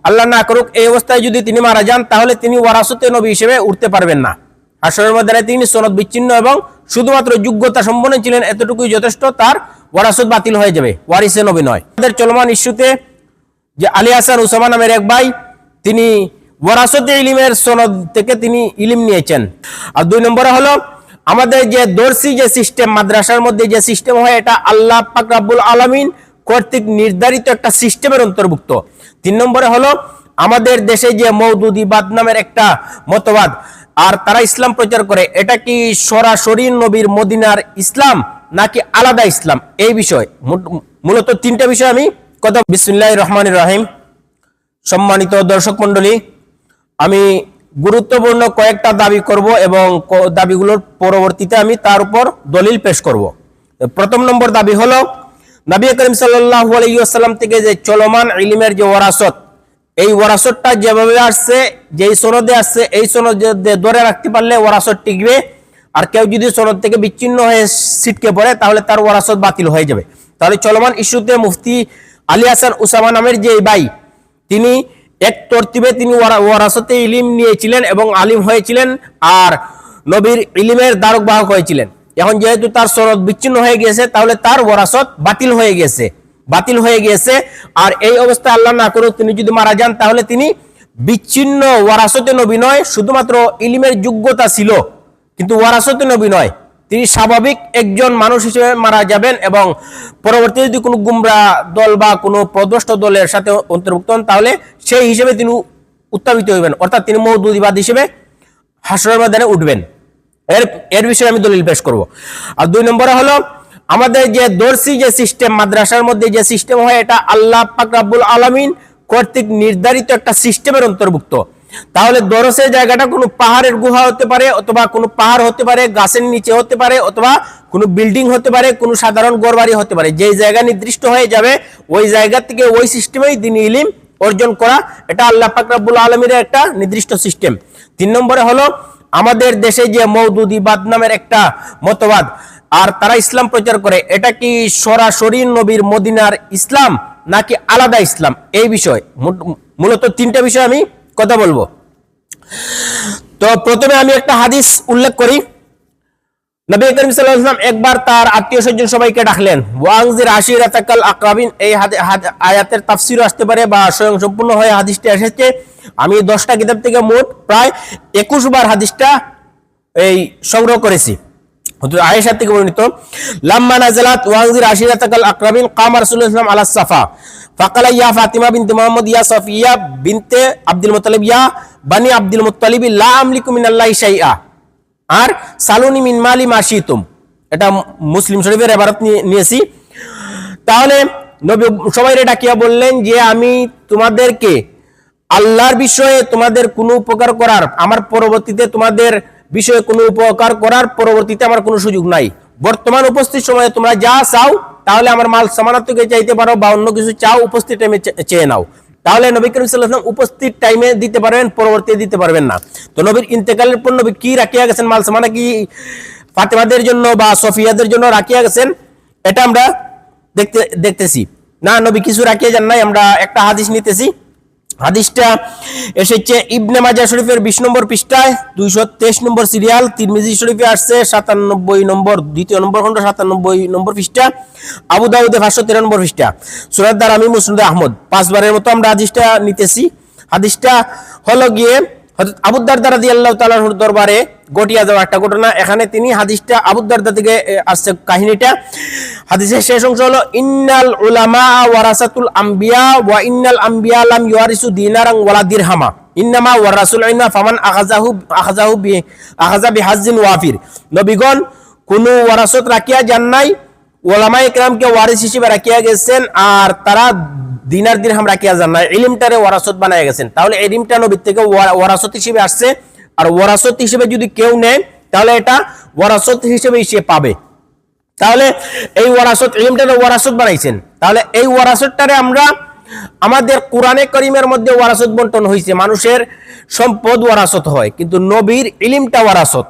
আল্লাহ না করুক এই অবস্থায় যদি তিনি মারা যান তাহলে তিনি ওয়ারাসতে নবী হিসেবে উঠতে পারবেন না। হাসরের ময়দানে তিনি সনদ বিচ্ছিন্ন এবং শুধুমাত্র যোগ্যতা সম্পন্ন ছিলেন, এতটুকুই যথেষ্ট, তার ওয়ারাসত বাতিল হয়ে যাবে, ওয়ারিসে নবী নয়। আমাদের চলমান ইস্যুতে যে আলী হাসান উসামা নামের এক ভাই, তিনি ওয়ারাসতে ইলমের সনদ থেকে তিনি ইলম নিয়েছেন। আর 2 নম্বরে হলো আমাদের যে দর্সি যে সিস্টেম, মাদ্রাসার মধ্যে যে সিস্টেম হয়, এটা আল্লাহ পাক রব্বুল আলামিন কর্তৃক নির্ধারিত একটা সিস্টেমের অন্তর্ভুক্ত। 3 নম্বরে হলো আমাদের দেশে যে মওদুদিবাদ নামের একটা মতবাদ, আর তারা ইসলাম প্রচার করে, এটা কি সরাসরি নবীর মদিনার ইসলাম নাকি আলাদা ইসলাম, এই বিষয় মূলত 3টা বিষয় আমি কথা। বিসমিল্লাহির রহমানির রহিম। সম্মানিত দর্শক মণ্ডলী, আমি গুরুত্বপূর্ণ কয়েকটা দাবি করব এবং দাবিগুলোর পরবর্তীতে আমি তার উপর দলিল পেশ করব। প্রথম নম্বর দাবি হলো নবী করিম সাল্লাল্লাহু আলাইহি ওয়াসাল্লাম থেকে যে চলমান ইলমের যে ওয়ারাসত, এই ওয়ারাসতটা যেভাবে আসছে, যেই সনদে আসছে, এই সনদে ধরে রাখতে পারলে ওয়ারাসত টিকবে। আর কেউ যদি সনদ থেকে বিচ্ছিন্ন হয়ে ছিটকে পড়ে তাহলে তার ওয়ারাসত বাতিল হয়ে যাবে। তাহলে চলমান ইস্যুতে মুফতি আলী হাসান উসামা নামের যে ভাই, তিনি এক তরতিবে তিনি ওয়ারাসতে ইলম নিয়েছিলেন এবং আলিম হয়েছিলেন, আর নবীর ইলমের ধারক বাহক হয়েছিলেন। এখন যেহেতু তার সনদ বিচ্ছিন্ন হয়ে গিয়েছে, তাহলে তার ওয়ারাসত বাতিল হয়ে গিয়েছে। আর এই অবস্থায় আল্লাহ না করুক তিনি যদি মারা যান তাহলে তিনি বিচ্ছিন্ন ওয়ারাসতে নবী নয়, শুধুমাত্র ইলমের যোগ্যতা ছিল কিন্তু ওয়ারাসতে নবী নয়, তিনি স্বাভাবিক একজন মানুষ হিসেবে মারা যাবেন। এবং পরবর্তী যদি কোনো গুমরা দল বা কোনো প্রদষ্ট দলের সাথে অন্তর্ভুক্ত হন তাহলে সেই হিসেবে তিনি উত্থাপিত হইবেন, অর্থাৎ তিনি মওদুদিবাদ হিসেবে হাসরের ময়দানে উঠবেন। এর বিষয়ে আমি দলিল পেশ করব। আর 2 নম্বরে হলো আমাদের যে দর্সি যে সিস্টেম, মাদ্রাসার মধ্যে যে সিস্টেম হয়, এটা আল্লাহ পাক রব্বুল আলামিন কর্তৃক নির্ধারিত একটা সিস্টেমের অন্তর্ভুক্ত। তাহলে দরসের জায়গাটা কোনো পাহাড়ের গুহা হতে পারে, অথবা কোনো পাহাড় হতে পারে, গাছের নিচে হতে পারে, অথবা কোনো বিল্ডিং হতে পারে, কোনো সাধারণ ঘরবাড়ি হতে পারে। যেই জায়গা নির্দিষ্ট হয়ে যাবে ওই জায়গা থেকে ওই সিস্টেমেই দ্বীনি ইলম অর্জন করা, এটা আল্লাহ পাক রব্বুল আলামিনের একটা নির্দিষ্ট সিস্টেম। 3 নম্বরে হলো আমাদের দেশে যে মওদুদিবাদ নামের একটা মতবাদ, আর তারা ইসলাম প্রচার করে, এটা কি সরাসরি নবীর মদিনার ইসলাম নাকি আলাদা ইসলাম, এই বিষয় মূলত 3টা বিষয় আমি কথা বলবো। তো প্রথমে আমি একটা হাদিস উল্লেখ করি। নবী করিম সাল্লাল্লাহু আলাইহি ওয়াসাল্লাম একবার তার আত্মীয় স্বজন সবাইকে ডাকলেন, ওয়াংজির আশিরাতাকাল আকরাবিন। এই আয়াতের তাফসীরও আসতে পারে বা স্বয়ং সম্পূর্ণ হয়ে হাদিসটা এসেছে। আমি 10টা কিতাব থেকে মোট প্রায় 21 বার হাদিসটা এই সংগ্রহ করেছি। আয়েশা থেকে বর্ণিত, লাম্মা নাযালাত ওয়াংজির আশিরাতাকাল আকরাবিন কামা রাসূলুল্লাহ সাল্লাল্লাহু আলাইহি ওয়াসাল্লাম আলা সাফা ফাকালা ইয়া ফাতিমা বিনতে মুহাম্মদ ইয়া সাফিয়া বিনতে আব্দুল মুত্তালিব ইয়া বানি আব্দুল মুত্তালিব লা আমলিকু মিনাল্লাহি শাইআ আর সালুনি মিন মালি মা শিতুম। এটা মুসলিম শরীফের ইবারত নিয়েছি। তাহলে নবী সবাইকে ডাকিয়া বললেন যে আমি তোমাদেরকে আল্লাহর বিষয়ে তোমাদের কোনো উপকার করার, আমার পরবর্তীতে তোমাদের বিষয়ে কোনো উপকার করার পরবর্তীতে আমার কোনো সুযোগ নাই। বর্তমান উপস্থিত সময়ে তোমরা যা চাও তাহলে আমার মাল সামানাত থেকে চাইতে পারো বা অন্য কিছু চাও, উপস্থিত টাইমে চেয়ে নাও। তাহলে নবী করিম সাল্লাল্লাহু আলাইহি ওয়াসাল্লাম উপস্থিত টাইমে দিতে পারবেন, পরবর্তীতে দিতে পারবেন না। তো নবীর ইন্তেকালের পর নবী কি রাখিয়া গেছেন মাল সামানা, কি ফাতেমাদের জন্য বা সফিয়াদের জন্য রাখিয়া গেছেন, এটা আমরা দেখতেছি না, নবী কিছু রাখিয়া যান নাই। আমরা একটা হাদিস নিতেছি। হাদিসটা এসেছে ইবনে মাজাহ শরীফের 20 নম্বর পৃষ্ঠায় 223 নম্বর সিরিয়াল, তিরমিজি শরীফে আসছে 97 নম্বর, দ্বিতীয় নম্বর খন্ড 97 নম্বর পৃষ্ঠা, আবু দাউদে 513 নম্বর পৃষ্ঠা, সুনাদ দারমি, মুসনাদে আহমদ। 5 বারের মতো আমরা হাদিসটা নিতেছি। হাদিসটা হলো গিয়ে হযরত আবু দারদা রাদিয়াল্লাহু তাআলার দরবারে ঘটিয়া যাওয়া একটা ঘটনা। এখানে তিনি হাদিসটা আবু দারদা থেকে আসছে কাহিনীটা। হাদিসের শেষ অংশ হলো ইন্নাল উলামা ওয়ারাসাতুল আম্বিয়া ওয়া ইন্নাল আম্বিয়া লাম ইওয়ারিসু দিনারান ওয়ালা দিরহামা ইন্নামা ওয়ারাসুল ইলমা ফামান আখাযা বিহাজ্জিন ওয়াফির। নবীগণ কোনো ওয়ারাসত রাখিয়া যান নাই, উলামায়ে কেরামকে ওয়ারিস হিসেবে রাখিয়া গেছেন, আর তারা দিনার দিরহাম রাখিয়া যান নাই, ইলমটারে ওয়ারাসত বানায়া গেছেন। তাহলে ইলমটা নবীর থেকে ওয়ারাসত হিসেবে আসছে, আর ওয়ারাসত হিসেবে যদি কেউ নেয় তাহলে এটা ওয়ারাসত হিসেবে সে পাবে। তাহলে এই ওয়ারাসত ইলমটারে ওয়ারাসত বানাইছেন। তাহলে এই ওয়ারাসতটারে আমরা আমাদের কোরআনে কারীমের মধ্যে ওয়ারাসত বন্টন হয়েছে, মানুষের সম্পদ ওয়ারাসত হয়, কিন্তু নবীর ইলমটা ওয়ারাসত।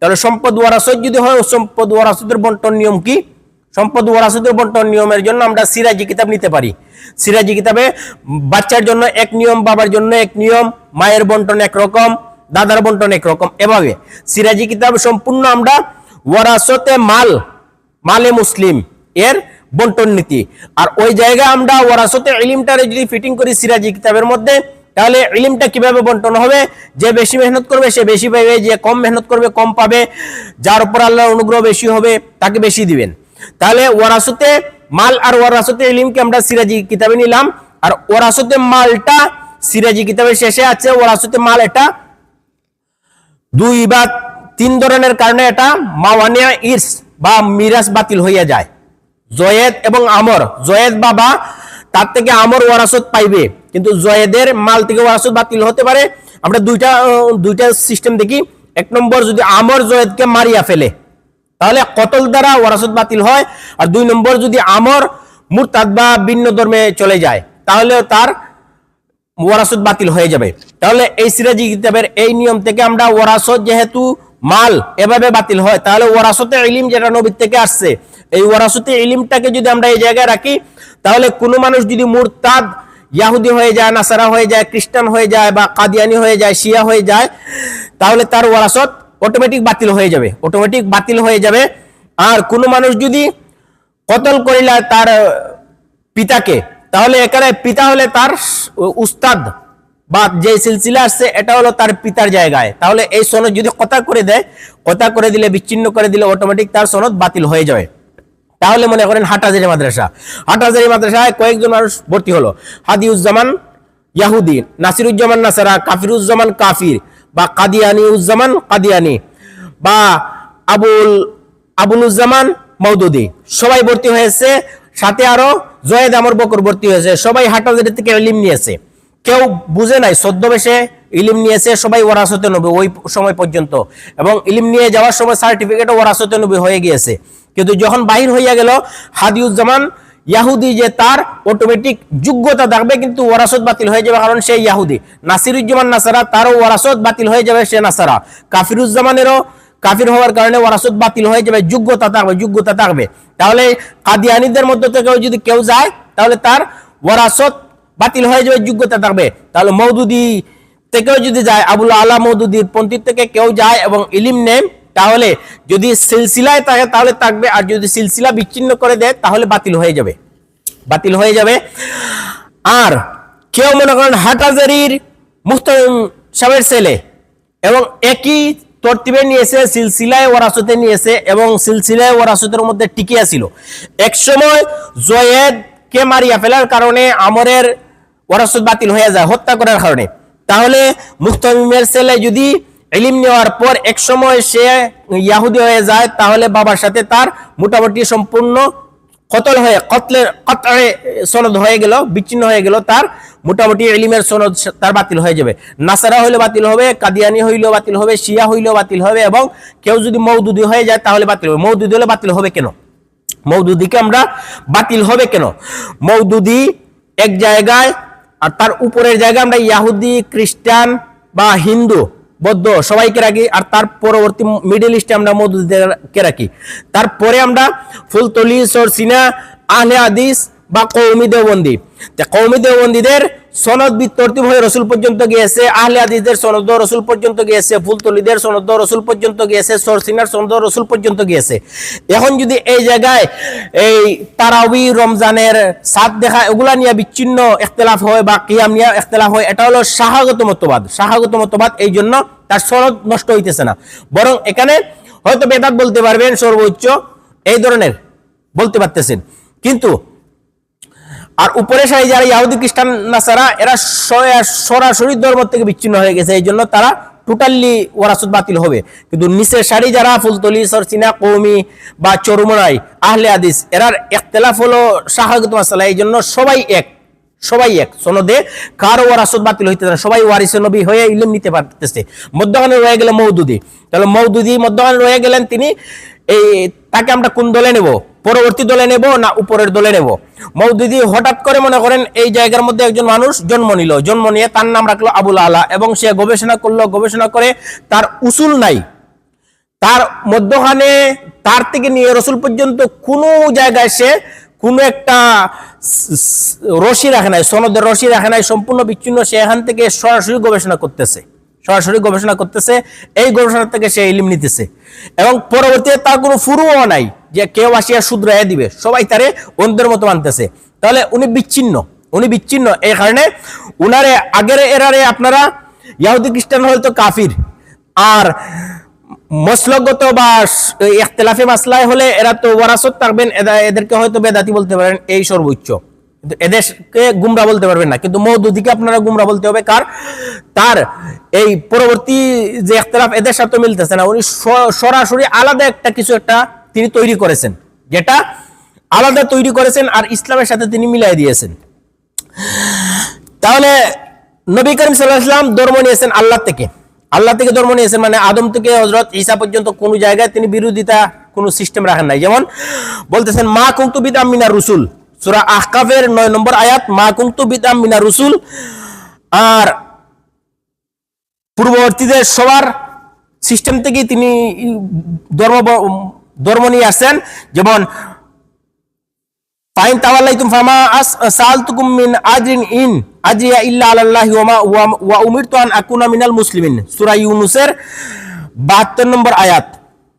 তাহলে সম্পদ ওয়ারাসত যদি হয়, সম্পদ ওয়ারাসতের বন্টন নিয়ম কি? সম্পদ ওয়ারাসতের বন্টন নিয়মের জন্য আমরা সিরাজি কিতাব নিতে পারি। সিরাজি কিতাবে বাচ্চার জন্য এক নিয়ম, বাবার জন্য এক নিয়ম, মায়ের বন্টন এক রকম, দাদার বন্টন এক রকম, এভাবে সিরাজি কিতাব সম্পূর্ণ আমরা ওয়ারাসতে মালে মুসলিম এর বন্টন নীতি। আর ওই জায়গায় আমরা ওয়ারাসতে ইলমটারে যদি ফিটিং করি সিরাজি কিতাবের মধ্যে, তাহলে ইলমটা কিভাবে বন্টন হবে, যে বেশি মেহনত করবে সে বেশি পাবে, যে কম মেহনত করবে কম পাবে, যার উপর আল্লাহর অনুগ্রহ বেশি হবে তাকে বেশি দিবেন। তাহলে ওয়ারাসতে মাল আর ওয়ারাসতে ইলমকে আমরা সিরাজি কিতাবে নিলাম। আর ওয়ারাসতে মালটা সিরাজি কিতাবের শেষে আছে। ওয়ারাসতে মাল এটা 2 বা 3 ধরনের কারণে এটা মাওয়ানিয়া ইরস বা মিরাস বাতিল হইয়া যায়। জয়েদ এবং আমর, জয়েদ বাবা তার থেকে আমর ওয়ারাসত পাইবে, কিন্তু জয়েদের মাল থেকে ওয়ারাসত বাতিল হতে পারে। আমরা দুইটা সিস্টেম দেখি। 1 নম্বর, যদি আমর জয়েদকে মারিয়া ফেলে তাহলে কতল দ্বারা ওয়ারাসত বাতিল হয়। আর 2 নম্বর, যদি আমর মুরতাদ বা ভিন্ন ধর্মে চলে যায় তাহলে তার ওয়ারাসত বাতিল হয়ে যাবে। তাহলে এই সিরাজি কিতাবের এই নিয়ম থেকে আমরা ওয়ারাসত যেহেতু মাল এভাবে বাতিল হয়, তাহলে ওয়ারাসতে ইলম যেটা নবী থেকে আসছে, এই ওয়ারাসতে ইলমটাকে যদি আমরা এই জায়গায় রাখি, তাহলে কোনো মানুষ যদি মুরতাদ ইয়াহুদি হয়ে যায়, নাসারা হয়ে যায়, খ্রিস্টান হয়ে যায়, বা কাদিয়ানি হয়ে যায়, শিয়া হয়ে যায়, তাহলে তার ওয়ারাসত অটোমেটিক বাতিল হয়ে যাবে। আর কোনো মানুষ যদি কতল করিলা তার পিতাকে, তাহলে এখানে পিতা হলে তার উস্তাদ বা যে সিলসিলা আসছে এটা হলো তার পিতার জায়গায়, তাহলে এই সনদ যদি কথা করে দিলে বিচ্ছিন্ন করে দিলে অটোমেটিক তার সনদ বাতিল হয়ে যাবে। তাহলে মনে করেন হাটহাজারী মাদ্রাসায় কয়েকজন মানুষ ভর্তি হলো, হাদিউজ্জামান ইয়াহুদি, নাসিরুজ্জামান নাসারা, কাফিরুজ্জামান কাফির, বা কাদিয়ানিউজ্জামান কাদিয়ানি, বা আবুলুজ্জামান মওদুদি, সবাই ভর্তি হয়েছে। সাথে আরো জয়েদ আমর বকর ভর্তি হয়েছে। সবাই হাটহাজারী থেকে ইলম নিয়েছে, কেউ বুঝে নাই, ছদ্মবেশে ইলম নিয়েছে। সবাই ওয়ারাসতে নবী ওই সময় পর্যন্ত, এবং ইলম নিয়ে যাওয়ার সময় সার্টিফিকেটও ওয়ারাসতে নবী হয়ে গিয়েছে। কিন্তু যখন বাহির হইয়া গেল হাদিউজ্জামান ইয়াহুদি, যে তার অটোমেটিক যোগ্যতা থাকবে কিন্তু ওয়ারাসত বাতিল হয়ে যাবে, কারণ সে ইয়াহুদি। নাসিরুজ্জামান নাসারা, তারও ওয়ারাসত বাতিল হয়ে যাবে, সে নাসারা। কাফিরুজ্জামানেরও কাফির হওয়ার কারণে ওয়ারাসত বাতিল হয়ে যাবে, যোগ্যতা থাকবে। তাহলে কাদিয়ানীদের মধ্যে থেকেও যদি কেউ যায় তাহলে তার ওয়ারাসত বাতিল হয়ে যাবে, যোগ্যতা থাকবে। তাহলে মওদুদি থেকেও যদি যায়, আবুল আলা মওদুদির পন্থী থেকে কেউ যায় এবং ইলিম নেয়, তাহলে যদি সিলসিলায় থাকে তাহলে থাকবে, আর যদি সিলসিলা বিচ্ছিন্ন করে দেয় তাহলে বাতিল হয়ে যাবে। আর কেউ মনে করেন হাটহাজারীর মুহতামিম সাহেবের ছেলে এবং একই তরতিবে নিয়েছে, সিলসিলায় ওয়ারাসতে নিয়েছে এবং সিলসিলায় ওয়ারাসতের মধ্যে টিকিয়া ছিল। এক সময় জয়েদকে মারিয়া ফেলার কারণে আমরের ওয়ারাসত বাতিল হয়ে যায়, হত্যা করার কারণে। তাহলে মুহতামিমের ছেলে যদি ইলম নেওয়ার পর এক সময় সে ইয়াহুদি হয়ে যায়, তাহলে বাবার সাথে তার মোটামুটি সম্পূর্ণ কতলে সনদ হয়ে গেল, বিচ্ছিন্ন হয়ে গেল, তার মোটামুটি ইলমের সনদ তার বাতিল হয়ে যাবে। নাসারা হইলে বাতিল হবে, কাদিয়ানি হইলেও বাতিল হবে, শিয়া হইলেও বাতিল হবে, এবং কেউ যদি মওদুদি হয়ে যায় তাহলে বাতিল হবে। মওদুদি হলে বাতিল হবে কেন? মওদুদিকে আমরা বাতিল হবে কেন? মওদুদি এক জায়গায়, আর তার উপরের জায়গায় আমরা ইয়াহুদি, খ্রিস্টান বা হিন্দু, বৌদ্ধ সবাইকে রাখি, আর তার পরবর্তী মিডল ইস্টে আমরা মওদুদিকে রাখি। তারপরে আমরা ফুলতলি, সরসিনা, আহলে হাদিস বা কওমি দেওবন্দীদের সনদ বিতর্তিব হয়ে রসুল পর্যন্ত গিয়েছে, আহলে হাদিসদের সনদ রসুল পর্যন্ত গিয়েছে, ফুলতলিদের সনদ রসুল পর্যন্ত গিয়েছে, সরসিনার সনদ রসুল পর্যন্ত গিয়েছে। এখন যদি এই জায়গায় এই তারাবি, রমজানের সাত দেখা এগুলা নিয়ে বিচ্ছিন্ন ইখতিলাফ হয় বা কিয়াম নিয়ে ইখতিলাফ হয়, এটা হলো শাহাগত মতবাদ। এই জন্য তার সনদ নষ্ট হইতেছে না, বরং এখানে হয়তো বেদাত বলতে পারবেন, সর্বোচ্চ এই ধরনের বলতে পারতেছেন। কিন্তু আর উপরে সাই যারা ইহুদি, খ্রিস্টান, নাসারা, এরা সরাসরি ধর্ম থেকে বিচ্ছিন্ন হয়ে গেছে, এই জন্য তারা টোটালি ওয়ারাসত বাতিল হবে। কিন্তু নিচের সারি যারা ফুলতলি, সরসিনা, কওমি বা চরমনাই, আহলে হাদিস, এরার ইখতিলাফ হলো শাহাগত মাসালা। এই জন্য সবাই এক সনদে, কারো ওয়ারাসত বাতিল হইতেছে না, সবাই ওয়ারিসে নবী হয়ে ইলম নিতে পারতেছে। মধ্যখানে রয়ে গেল মওদুদি। তাহলে মওদুদি মধ্যখানে রয়ে গেলেন, তিনি তাকে আমরা কোন দলে নেব? পরবর্তী দলে নেব না উপরের দলে নেব? মওদুদি হঠাৎ করে মনে করেন এই জায়গার মধ্যে একজন মানুষ জন্ম নিয়ে তার নাম রাখলো আবুল আলা, এবং সে গবেষণা করে তার উসুল নাই, তার মধ্যখানে তার থেকে নিয়ে রসুল পর্যন্ত কোনো জায়গায় সে কোনো একটা রশি রাখে নাই, সনদের রশি রাখে নাই, সম্পূর্ণ বিচ্ছিন্ন। সে এখান থেকে সরাসরি গবেষণা করতেছে, এই গবেষণা থেকে সে ইলম নিতেছে, এবং পরবর্তীতে তার কোনো ফুরুও নাই যে কেউ আসিয়া শুধরাইয়া দিবে, সবাই তারে অন্ধের মতো মানতেছে। তাহলে উনি বিচ্ছিন্ন। এই কারণে উনারে আগের এরারে আপনারা ইহুদি খ্রিস্টান হয়তো কাফির, আর মসলগত বা ইখতিলাফি মাসলায় হলে এরা তো ওয়ারাসত থাকবেন, এদেরকে হয়তো বেদাতি বলতে পারেন, এই সর্বোচ্চ, কিন্তু এদেরকে গুমরা বলতে পারবেন না। কিন্তু মওদুদিকে আপনারা গুমরা বলতে হবে, তার এই পরবর্তী যে ইখতিলাফ এদের সাথে মিলতেছে না। উনি সরাসরি আলাদা কিছু একটা তিনি তৈরি করেছেন, যেটা আলাদা তৈরি করেছেন, আর ইসলামের সাথে তিনি মিলাই দিয়েছেন। তাহলে নবী করিম সাল্লাল্লাহু আলাইহি ওয়াসাল্লাম ধর্ম নিয়েছেন আল্লাহ থেকে ধর্ম নিয়েছেন, মানে আদম থেকে হযরত ঈসা পর্যন্ত কোন জায়গায় তিনি বিরোধিতা কোন সিস্টেম রাখেন নাই। যেমন বলতেছেন মা কুনতু বিদআম মিনার রাসূল, সূরা আহকাফের 9 নম্বর আয়াত, মা কুনতু বিদআম মিনার রাসূল। আর পূর্ববর্তীদের সবার সিস্টেম থেকে তিনি ধর্ম নিয়ে আসেন। যেমন ফাইন তাওয়াল্লাইতুম ফামা সাআলতুকুম মিন আজরিন ইন আজরিয়া ইল্লা আলাল্লাহি ওয়া উমিরতু আন আকুনা মিনাল মুসলিমিন, সূরা ইউনূসের 72 নম্বর আয়াত,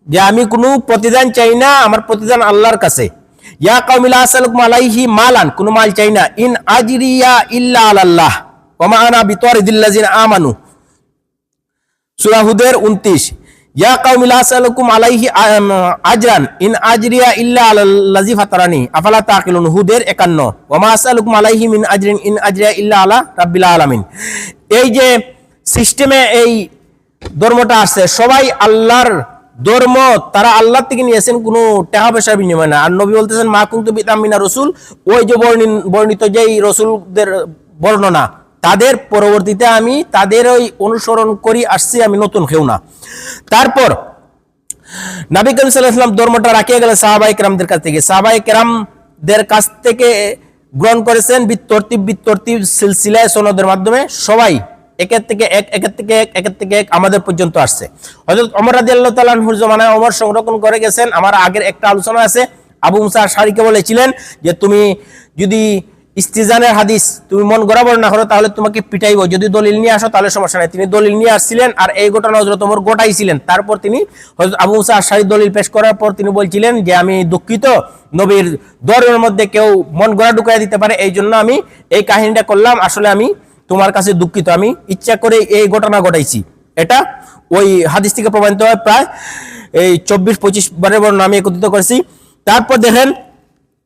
যে আমি কোনো প্রতিদান চাই না, আমার প্রতিদান আল্লাহর কাছে। ইয়া কওমি লা আসআলুকুম আলাইহি মালান, কোনো মাল চাই না। ইন আজরিয়া ইল্লা আলাল্লাহ ওয়া মা আনা বিতারিদিল লাযিনা আমানু, সূরা হুদের 29। ইয়া কওমি লা আসআলুকুম আলাইহি আজরান ইন আজরিয়া ইল্লা আলাল্লাযী ফাতারানি আফালা তাকিলুন, হুদের 51। ওয়া মা আসআলুকুম আলাইহি মিন আজরিন ইন আজরিয়া ইল্লা আলা রাব্বিল আলামিন। এই যে সিস্টেমে এই ধর্মটা আছে, সবাই আল্লাহর ধর্ম, তারা আল্লাহ থেকে নিয়েছেন, কোনো টাকা পয়সার বিনিময় না। আর নবী বলতেছেন মা কুনতু বিদআম মিনার রাসূল, ওই যে বর্ণিত যেই রাসূলদের বর্ণনা, তাদের পরবর্তীতে আমি তাদের ওই অনুসরণ করি আসছি, আমি নতুন কেউ না। তারপর নবী করিম সাল্লাল্লাহু আলাইহি ওয়াসাল্লাম ধর্মটা রাখিয়ে গেলেন সাহাবায়ে কেরামদের কাছ থেকে। সাহাবায়ে কেরামদের কাছ থেকে গ্রহণ করেছেন বিতরতিব সিলসিলায় সনদের মাধ্যমে, সবাই একের থেকে এক আমাদের পর্যন্ত আসছে। হযরত ওমর রাদিয়াল্লাহু তাআলা আনহুর জমানায় ওমর সংরক্ষণ করে গেছেন। আমার আগের একটা আলোচনা আছে, আবু মুসা আশআরীকে বলেছিলেন যে তুমি যদি ইস্তিজানের হাদিস তুমি মন গড়া বর্ণনা করো তাহলে তোমাকে পিটাইব, যদি দলিল নিয়ে আসো তাহলে সমস্যা নাই। তিনি দলিল নিয়ে আসছিলেন, আর এই ঘটনা হযরত ওমর গোটাইছিলেন। তারপর তিনি হযরত আবু মুসা আশআরী দলিল পেশ করার পর তিনি বলছিলেন যে আমি দুঃখিত, নবীর ধর্মের মধ্যে কেউ মন গড়া ঢুকাইয়া দিতে পারে, এই জন্য আমি এই কাহিনীটা করলাম, আসলে আমি তোমার কাছে দুঃখিত, আমি ইচ্ছা করে এই ঘটনা ঘটাইছি। এটা ওই হাদিস থেকে প্রমাণিত হয়, প্রায় এই 24-25 বারের বর্ণনা আমি একত্রিত করেছি। তারপর দেখেন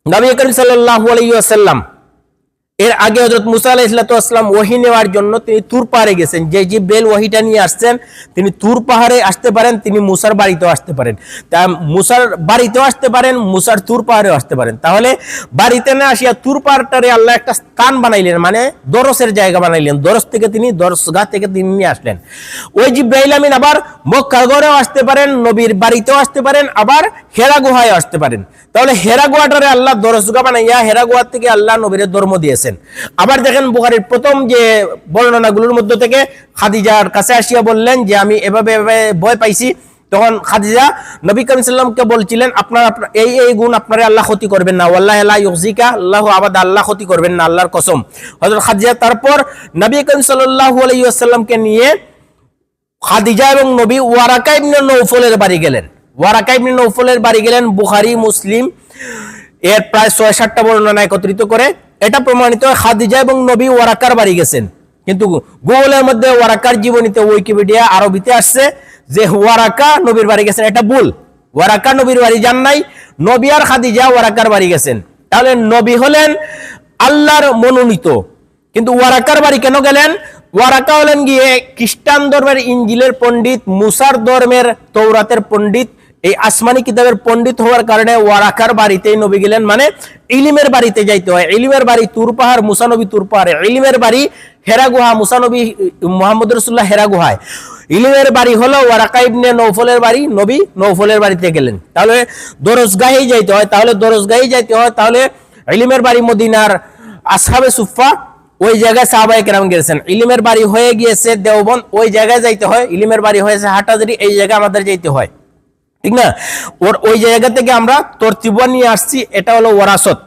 নবী করিম সাল্লাল্লাহু আলাইহি ওয়াসাল্লাম এর আগে হযরত মুসা আলাইহিস সালাম ওহী নেওয়ার জন্য তিনি তুর পাহাড়ে গেছেন। যে জিবরাইল ওহীটা নিয়ে আসছেন, তিনি তুর পাহাড়ে আসতে পারেন, তিনি মুসার বাড়িতেও আসতে পারেন। তা মুসার বাড়িতেও আসতে পারেন, মুসার তুর পাহাড়েও আসতে পারেন। তাহলে বাড়িতে না আসিয়া তুর পাহাড়টারে আল্লাহ একটা স্থান বানাইলেন, মানে দরসের জায়গা বানাইলেন। দরসগাহ থেকে তিনি নিয়ে আসলেন। ওই জিবরাইল আমিন আবার মক্কা গড়েও আসতে পারেন, নবীর বাড়িতেও আসতে পারেন, আবার হেরা গুহায় আসতে পারেন। তাহলে হেরা গুহাটারে আল্লাহ দরসগাহ বানাইয়া হেরা গুহা থেকে আল্লাহ নবীর ধর্ম দিয়েছেন। আবার দেখেন বুখারীর প্রথম যে বর্ণনাগুলোর মধ্যে থেকে খাদিজার কাছে আসিয়া বললেন যে আমি এভাবে ভয় পাইছি, তখন খাদিজা নবী করিম সাল্লাল্লাহু বলছিলেন আপনার এই গুণ আপনারে আল্লাহ ক্ষতি করবেন না, ওয়াল্লাহি লা ইউযিকা আল্লাহু আবাদা, আল্লাহ ক্ষতি করবেন না, আল্লাহর কসম। হযরত খাদিজা তারপর নবী করিম সাল্লাল্লাহু আলাইহি ওয়াসাল্লামকে নিয়ে খাদিজা এবং নবী ওয়ারাকা ইবনে নওফলের বাড়ি গেলেন। বুখারী মুসলিম এর প্রায় 6-7টা বর্ণনা একত্রিত করে এটা প্রমাণিত হয় খাদিজা এবং নবী ওয়ারাকার বাড়ি গেছেন। কিন্তু গুগলের মধ্যে ওয়ারাকার জীবনীতে, উইকিপিডিয়া আরবিতে আসছে যে ওয়ারাকা নবীর বাড়ি গেছেন, এটা ভুল। ওয়ারাকা নবীর বাড়ি যান নাই, নবী আর খাদিজা ওয়ারাকার বাড়ি গেছেন। তাহলে নবী হলেন আল্লাহর মনোনীত, কিন্তু ওয়ারাকার বাড়ি কেন গেলেন? ওয়ারাকা হলেন গিয়ে খ্রিস্টান ধর্মের ইনজিলের পণ্ডিত, মুসার ধর্মের তৌরাতের পণ্ডিত, এই আসমানি কিতাবের পণ্ডিত হওয়ার কারণে ওয়ারাকার বাড়িতেই নবী গেলেন। মানে ইলিমের বাড়িতে যাইতে হয়। ইলিমের বাড়ি তুর পাহাড়, মুসা নবী তুর পাহাড়ে। ইলিমের বাড়ি হেরা গুহা, মুসা নবী মুহাম্মদ রাসূলুল্লাহ হেরা গুহায়। ইলিমের বাড়ি হলো ওয়ারাকা ইবনে নওফলের বাড়ি, নবী নওফলের বাড়িতে গেলেন। তাহলে দরসগাহেই যাইতে হয়, তাহলে ইলিমের বাড়ি মদিনার আসহাবে সুফা, ওই জায়গায় সাহাবায়ে কেরাম গেছেন। ইলিমের বাড়ি হয়ে গিয়েছে দেওবন্দ, ওই জায়গায় যাইতে হয়। ইলিমের বাড়ি হয়েছে হাটহাজারী, এই জায়গায় আমাদের যাইতে হয়। ঠিক না? ওই জায়গা থেকে আমরা তরতিব নিয়ে আসছি, এটা হলো ওয়ারাসত।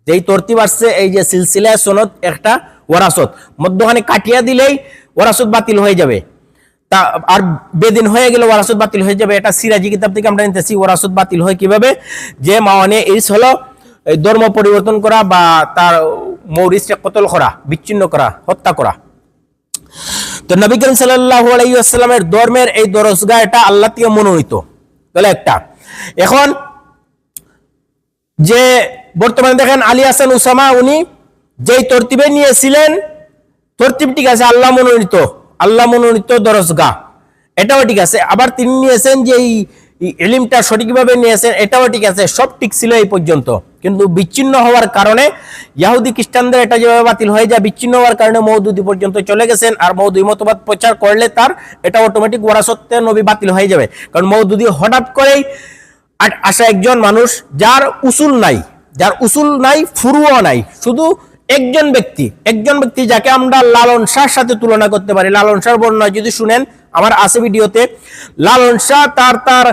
যেই তরতিব আসছে এই যে সিলসিলা সনদ একটা ওয়ারাসত, মধ্যখানে কাটিয়া দিলেই ওয়ারাসত বাতিল হয়ে যাবে, তা আর বেদিন হয়ে গেলে ওয়ারাসত বাতিল হয়ে যাবে। এটা সিরাজি কিতাব থেকে আমরা নিতেছি। ওয়ারাসত বাতিল হয় কিভাবে? যে মাওয়ানে ইস হলো এই ধর্ম পরিবর্তন করা বা তার মৌরিসকে কতল করা, বিচ্ছিন্ন করা, হত্যা করা। তো নবী করিম সাল্লাল্লাহু আলাইহি ওয়াসাল্লামের ধর্মের এই দরজগা এটা আল্লাহ থেকে মনোনীত, তাহলে একটা। এখন যে বর্তমানে দেখেন আলী হাসান উসামা, উনি যেই তরতিবে নিয়েছিলেন, তরতিব ঠিক আছে, আল্লাহ মনোনীত দরজগা, এটাও ঠিক আছে। আবার তিনি নিয়েছেন যে এই ইলমটা সঠিকভাবে নিয়েছেন, এটাও ঠিক আছে, সব ঠিক ছিল এই পর্যন্ত। কিন্তু বিচ্ছিন্ন হওয়ার কারণে ইহুদি খ্রিস্টানদের এটা যেভাবে বাতিল হয়ে যায়, বিচ্ছিন্ন হওয়ার কারণে মওদুদি পর্যন্ত চলে গেছেন। আর মওদুদি মতবাদ প্রচার করলে তার এটা অটোমেটিক ওয়ারাসতে নবী বাতিল হয়ে যাবে। কারণ মওদুদি হঠাৎ করেই আসা একজন মানুষ, যার উসুল নাই, ফুরুও নাই, শুধু একজন ব্যক্তি যাকে আমরা লালন শাহর সাথে তুলনা করতে পারি। লালন শাহর বর্ণনা যদি শুনেন, আমার আছে ভিডিওতে, লালন শাহ তার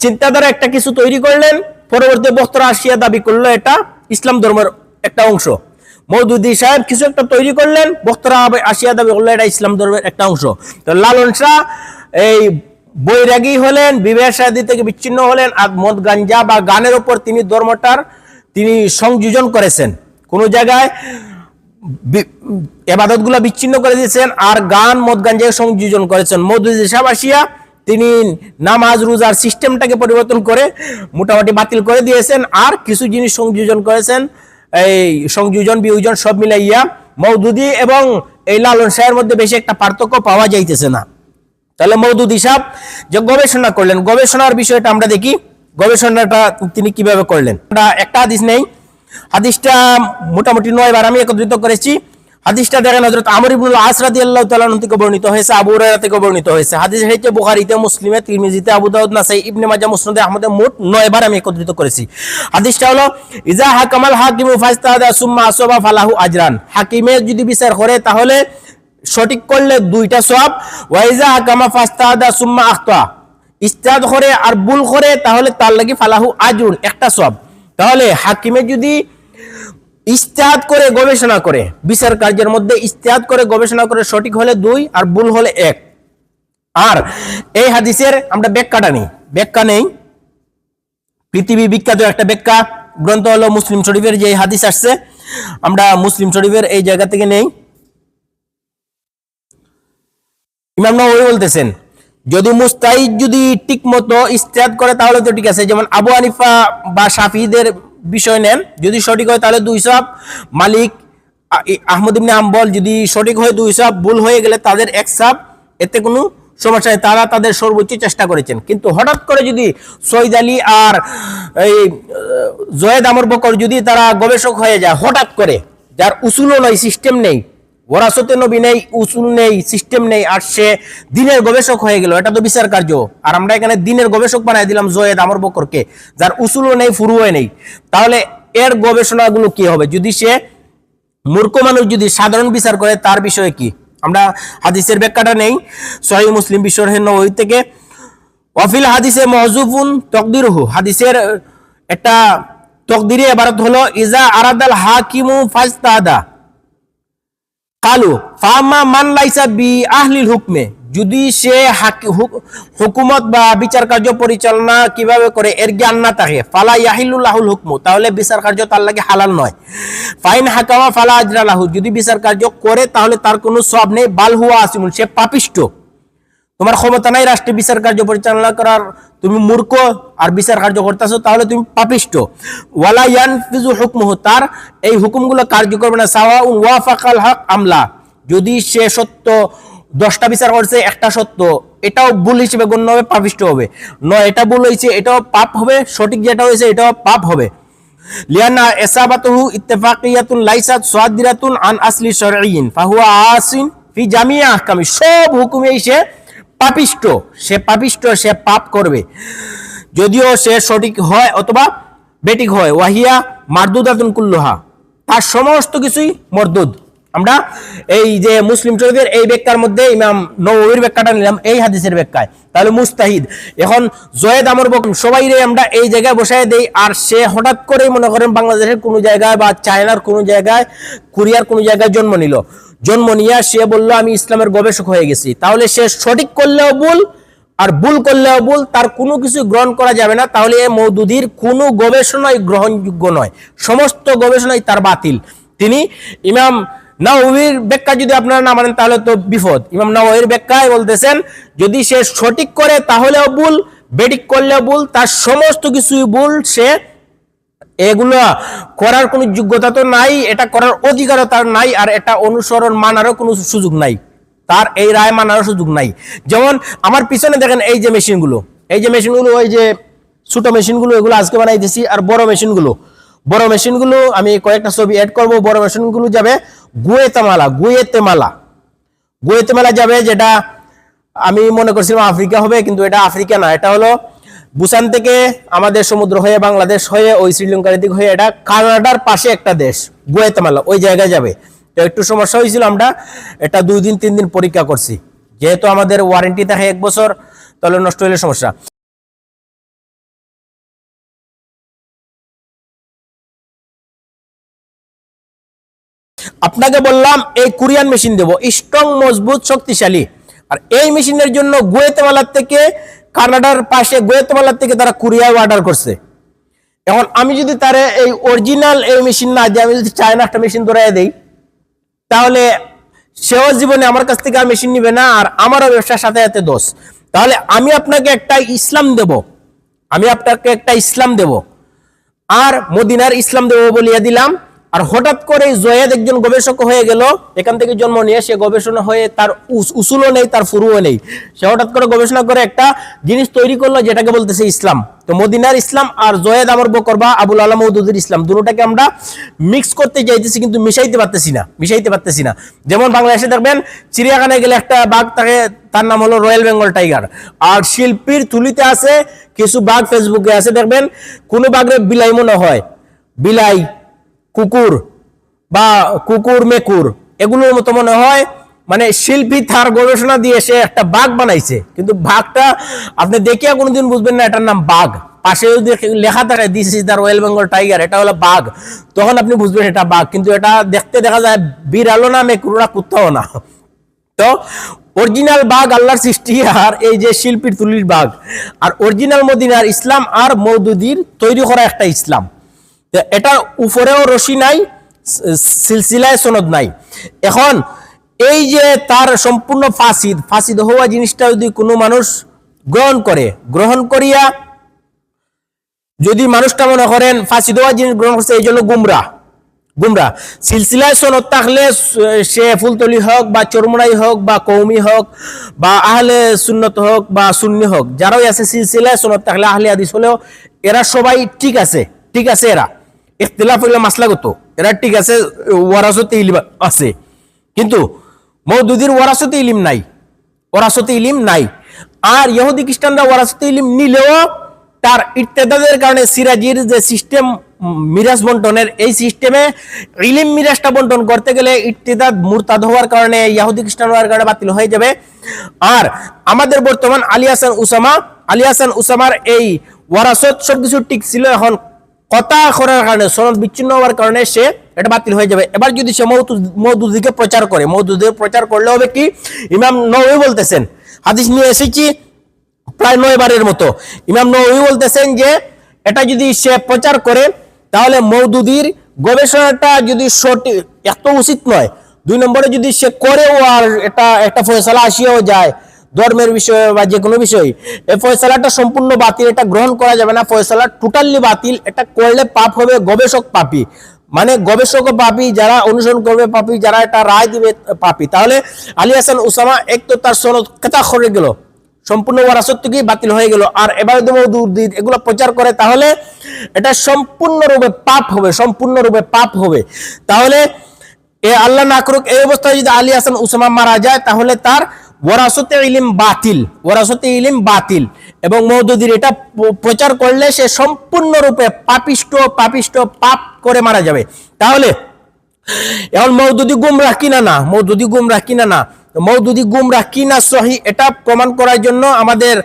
চিন্তাধারা একটা কিছু তৈরি করলেন, পরবর্তী বক্তারা আসিয়া দাবি করলো এটা ইসলাম ধর্মের একটা অংশ। মওদুদি সাহেব কিছু একটা তৈরি করলেন, বক্তারা আসিয়া দাবি করলো এটা ইসলাম ধর্মের একটা অংশ। তো লালন শাহ এই বৈরাগী হলেন, বিবাহ শাদী থেকে বিচ্ছিন্ন হলেন, আর মদ গাঞ্জা বা গানের উপর তিনি সংযোজন করেছেন, কোন জায়গায় ইবাদতগুলো বিচ্ছিন্ন করে দিয়েছেন, আর গান মদ গাঞ্জায় সংযোজন করেছেন। মওদুদি সাহেব আসিয়া তিনি নামাজ রোজার সিস্টেমটাকে পরিবর্তন করে মোটামুটি বাতিল করে দিয়েছেন, আর কিছু জিনিস সংযোজন করেছেন। এই সংযোজন বিয়োজন সব মিলাইয়া মওদুদি এবং এই লালন শাহের মধ্যে বেশি একটা পার্থক্য পাওয়া যাইতেছে না। তাহলে মওদুদি সাহেব যে গবেষণা করলেন, গবেষণার বিষয়টা আমরা দেখি, গবেষণাটা তিনি কিভাবে করলেন। একটা হাদিস নেই, হাদিসটা মোটামুটি 9 বার আমি একত্রিত করেছি। হাদিসটা দেখেন হযরত আমর ইবনুল আস রাদিয়াল্লাহু তাআলা থেকে বর্ণিত হয়েছে, আবু হুরায়রা থেকে বর্ণিত হয়েছে। হাদিস হচ্ছে বুখারীতে, মুসলিমে, তিরমিজিতে, আবু দাউদ, নাসাই, ইবনে মাজাহ, মুসনাদে আহমদে মোট 9 বার আমি একত্রিত করেছি। হাদিসটা হলো ইজা হাকামাল হাকিমু ফাস্তাদা সুম্মা আসাবা ফালাহু আজরান। হাকিমে যদি বিচার করে তাহলে সঠিক করলে 2টা সওয়াব, ওয়া ইজা হাকামা ফাস্তাদা সুম্মা আখতা, ইজতিহাদ করে আর ভুল করে তাহলে তার লাগি ফালাহু আজরুন, একটা সওয়াব। তাহলে হাকিমে যদি ইজতিহাদ করে গবেষণা করে, বিচার কার্যের মধ্যে ইজতিহাদ করে গবেষণা করে সঠিক হলে 2 আর ভুল হলে 1। আর এই হাদিসের আমরা ব্যাখ্যা নেই, পৃথিবী বিখ্যাত একটা ব্যাখ্যা গ্রন্থ হলো মুসলিম শরীফের যে হাদিস আসছে, আমরা মুসলিম শরীফের এই জায়গা থেকে নেই। ইমাম নববী বলতেছেন, যদি মুস্তাহিদ যদি ঠিক মতো ইজতিহাদ করে তাহলে তো ঠিক আছে। যেমন আবু হানিফা বা শাফিঈদের বিষয় নেন, যদি সঠিক হয় তাহলে 2 সওয়াব। মালিক, আহমদ ইবনে হাম্বল যদি সঠিক হয় 2 সওয়াব, ভুল হয়ে গেলে তাদের 1 সওয়াব, এতে কোনো সমস্যা নেই, তারা তাদের সর্বোচ্চ চেষ্টা করেছেন। কিন্তু হঠাৎ করে যদি সৈয়দ আলী আর এই জয়েদ আমর বকর যদি তারা গবেষক হয়ে যায় হঠাৎ করে, যার উসুলও নয়, সিস্টেম নেই, ওয়ারাসতে নবী নেই, উসুল নেই, সিস্টেম নেই, আর সে দিনের গবেষক হয়ে গেল, এটা তো বিচার কার্য। আর আমরা এখানে দিনের গবেষক বানাই দিলাম জয়েদ আমর বকরকে, যার উসুলও নেই, ফুরুও নেই। তাহলে এর গবেষণাগুলো কি হবে? যদি সে মূর্খ মানুষ যদি সাধারণ বিচার করে, তার বিষয়ে কি? আমরা হাদিসের ব্যাখ্যাটা নেই, সহিহ মুসলিম বিশ্বরহ নববী থেকে। ওয়াফিল হাদিসে মাহযুফুন তাকদিরুহু, হাদিসের একটা তাকদিরি ইবারত হলো ইজা আরাদাল হাকিমু ফাজতাদা কালু ফামা মান লাইসা বি আহলিল হুকমে, যদি সে হুকুমত বা বিচার কার্য পরিচালনা কিভাবে করে এর জ্ঞান না থাকে, ফালা ইয়াহিলু লাহুল হুকমু, তাহলে বিচার কার্য তার লাগে হালাল নয়। ফাইন হাকামা ফালা আজরা লাহু, যদি বিচার কার্য করে তাহলে তার কোনো সওয়াব নেই। বাল হুয়া আসিমুন, সে পাপিষ্ট। তোমার ক্ষমতা নাই রাষ্ট্রীয় বিচার কার্য পরিচালনা করার, তুমি মূর্খ আর বিচার কার্য করতেছো, তাহলে তুমি পাপিষ্ট। ওয়ালা ইয়ানফিজু হুকমুহু, তার এই হুকুমগুলো কার্য করবে না। সাওয়াউন ওয়াফাকাল হক আমলা, যদি সে সত্য 10টা বিচার করছে, একটা সত্য, এটাও ভুল হিসেবে গণ্য হবে, পাপিষ্ট হবে। নয় এটা ভুল হয়েছে, এটাও পাপ হবে, সঠিক যেটা হয়েছে এটাও পাপ হবে। লিয়ানা ইসাবাতুহু ইত্তিফাকিয়াতুন লাইসাত সাদিরাতুন আন আসলি শারঈন ফাহুয়া আসিন ফি জামিয়া আহকামি, সব হুকুমেই সে পাপিষ্ট, সে পাপ করবে, যদিও সে সঠিক হয় অথবা বেঠিক হয়। ওয়াহিয়া মারদুদাতুন কুল্লুহা, তার সমস্ত কিছুই মরদুদ, আমরা এই যে মুসলিম শরীফের এই ব্যাখ্যার মধ্যে ইমাম নববীর ব্যাখ্যাটা নিলাম এই হাদিসের ব্যাখ্যায়, তাহলে মুস্তাহিদ। এখন জয়েদ আমর বকর সবাই আমরা এই জায়গায় বসায় দেই, আর সে হঠাৎ করেই মনে করেন বাংলাদেশের কোনো জায়গায় বা চায়নার কোনো জায়গায়, কোরিয়ার কোনো জায়গায় জন্ম নিল, জন্ম নিয়ে সে বললো আমি ইসলামের গবেষক হয়ে গেছি, তাহলে সে সঠিক করলেও ভুল আর ভুল করলেও ভুল, তার কোনো কিছু গ্রহণ করা যাবে না। তাহলে মওদুদীর কোনো গবেষণাই গ্রহণযোগ্য নয়, সমস্ত গবেষণাই তার বাতিল। তিনি ইমাম নাওয়ীর ব্যাখ্যা যদি আপনারা না মানেন তাহলে তো বিপদ। ইমাম নাওয়ীর ব্যাখ্যায় বলতেছেন যদি সে সঠিক করে তাহলেও ভুল, বেঠিক করলেও ভুল, তার সমস্ত কিছুই ভুল, সে এগুলো করার কোনো যোগ্যতা তো নাই, এটা করার অধিকারও তার নাই, আর এটা অনুসরণ মানারও কোনো সুযোগ নাই, তার এই রায় মানারও সুযোগ নাই। যেমন আমার পিছনে দেখেন এই যে মেশিনগুলো, এই যে মেশিনগুলো, ওই যে ছোট মেশিনগুলো, এগুলো আজকে বানাই দিছি। আর বড় মেশিনগুলো আমি কয়েকটা ছবি অ্যাড করব। বড় মেশিনগুলো যাবে গুয়েতেমালা যাবে, যেটা আমি মনে করছিলাম আফ্রিকা হবে, কিন্তু এটা আফ্রিকা না, এটা হলো বুসান থেকে আমাদের সমুদ্র হয়ে বাংলাদেশ হয়ে ওই শ্রীলঙ্কার দিক হয়ে এটা কানাডার পাশে একটা দেশ গুয়েতেমালা, ওই জায়গায় যাবে। তো একটু সমস্যা হয়েছিল, আমরা এটা 2 দিন 3 দিন পরীক্ষা করছি, যেহেতু আমাদের ওয়ারেন্টি থাকে 1 বছর, তাহলে নষ্ট হলে সমস্যা। আপনাকে বললাম এই কোরিয়ান মেশিন দেব, স্ট্রং, মজবুত, শক্তিশালী। আর এই মেশিনের জন্য গুয়েতেমালার থেকে, কানাডার পাশে গুয়েতেমালার থেকে তারা কোরিয়ায় অর্ডার করছে। এখন আমি যদি তারে এই অরিজিনাল এই মেশিন না দিয়ে আমি যদি চায়না একটা মেশিন ধরাই দেই, তাহলে সেও জীবনে আমার কাছ থেকে আর মেশিন নিবে না, আর আমারও ব্যবসার সাথে সাথে দোষ। তাহলে আমি আপনাকে একটা ইসলাম দেব, আর মদিনার ইসলাম দেব বলিয়া দিলাম। আর হঠাৎ করে জয়েদ একজন গবেষক হয়ে গেল, এখান থেকে জন্ম নিয়ে সে গবেষণা হয়ে তার উসুলও নেই, তার ফুরুও নেই, সে হঠাৎ করে গবেষণা করে একটা জিনিস তৈরি করলো যেটাকে বলতেছে ইসলাম। তো মদিনার ইসলাম আর জয়েদ আমর বকর বা আবুল আলা মওদুদীর ইসলাম, দুটোটাকে আমরা মিক্স করতে যাইতেছি, কিন্তু মিশাইতে পারতেছি না। যেমন বাংলাদেশে দেখবেন চিড়িয়াখানায় গেলে একটা বাঘ থাকে, তার নাম হলো রয়্যাল বেঙ্গল টাইগার, আর শিল্পীর তুলিতে আছে কিছু বাঘ, ফেসবুকে আছে দেখবেন কোনো বাঘের বিলাই মনে হয়, বিলাই, কুকুর বা কুকুর মেকুর এগুলোর মতো মনে হয়। মানে শিল্পী তার গবেষণা দিয়ে সে একটা বাঘ বানাইছে, কিন্তু বাঘটা আপনি দেখিয়া কোনোদিন বুঝবেন না এটার নাম বাঘ। পাশে যদি লেখা থাকে this is the royal Bengal tiger, এটা হলো বাঘ, তখন আপনি বুঝবেন এটা বাঘ, কিন্তু এটা দেখতে দেখা যায় বিড়ালও না, মেকুর না, কুত্তাও না। তো অরিজিনাল বাঘ আল্লাহর সৃষ্টি, আর এই যে শিল্পীর তুলির বাঘ, আর অরিজিনাল মদিনার ইসলাম আর মওদুদীর তৈরি করা একটা ইসলাম। এটা উপরেও রশি নাই, সিলসিলায় সনদ নাই। এখন এই যে তার সম্পূর্ণ ফাসিদ হওয়া জিনিসটা যদি কোনো মানুষ গ্রহণ করিয়া যদি মানুষটা মনে করেন ফাসিদ হওয়া জিনিস গ্রহণ করছে, এই জন্য গুমরা। সিলসিলায় সনদ থাকলে সে ফুলতলি হোক বা চরমুনাই হোক বা কৌমি হোক বা আহলে সুন্নত হোক বা সুন্নি হোক, যারাই আছে সিলসিলায় সনদ থাকলে আহলে হাদিস হলেও এরা সবাই ঠিক আছে, এরা ইখতিলাফ হইলে মাসলাগত, এরা ঠিক আছে, ওয়ারাসতে ইলম আছে, কিন্তু মওদুদীর ওয়ারাসতে ইলিম নাই। আর ইহুদি খ্রিস্টানরা ওয়ারাসতে ইলিম নিলেও তার ইর্তেদাদের কারণে সিরাজির যে সিস্টেম মিরাজ বন্টনের, এই সিস্টেমে ইলিম মিরাজটা বন্টন করতে গেলে ইর্তেদাদ মুরতাদ হওয়ার কারণে, ইহুদি খ্রিস্টান হওয়ার কারণে বাতিল হয়ে যাবে। আর আমাদের বর্তমান আলী হাসান উসামার এই ওয়ারাসত সবকিছু ঠিক ছিল, এখন কথা করার কারণে, সনদ বিচ্ছিন্ন হওয়ার কারণে সে এটা বাতিল হয়ে যাবে। এবার যদি সে মওদুদীকে প্রচার করে, মওদুদীর প্রচার করলে হবে কি, ইমাম নববী বলতেছেন, হাদিস নিয়ে এসেছি প্রায় 9 বারের মতো, ইমাম নববী বলতেছেন যে এটা যদি সে প্রচার করে তাহলে মওদুদীর গবেষণাটা যদি সঠিক, এত উচিত নয়। 2 নম্বরে যদি সে করেও আর এটা একটা ফয়সালা আসিয়াও যায় ধর্মের বিষয়ে বা যে কোনো বিষয়, এই ফয়সালাটা সম্পূর্ণ বাতিল, এটা গ্রহণ করা যাবে না, ফয়সালা টোটালি বাতিল। এটা করলে পাপ হবে, গবেষক পাপী, মানে গবেষক পাপী, যারা অনুসরণ করবে পাপী, যারা এটা রায় দিবে পাপী। তাহলে আলী হাসান উসামা এক তো তার সনদ কাটা করে গেল, সম্পূর্ণ ওয়ারাসত থেকে বাতিল হয়ে গেল। আর এবার যদি মওদুদী এগুলো প্রচার করে তাহলে এটা সম্পূর্ণরূপে পাপ হবে। তাহলে আল্লাহ না করুক এই অবস্থায় যদি আলী হাসান উসামা মারা যায়, তাহলে তার ওয়ারাসতে ইলিম বাতিল, এবং মওদুদীর এটা প্রচার করলে সে সম্পূর্ণরূপে পাপিষ্ট পাপ করে মারা যাবে। তাহলে এখন মওদুদি গুমরাহ কিনা না, মওদুদি গুমরাহ কিনা না, মওদুদি গুমরাহ কিনা সহি এটা প্রমাণ করার জন্য আমাদের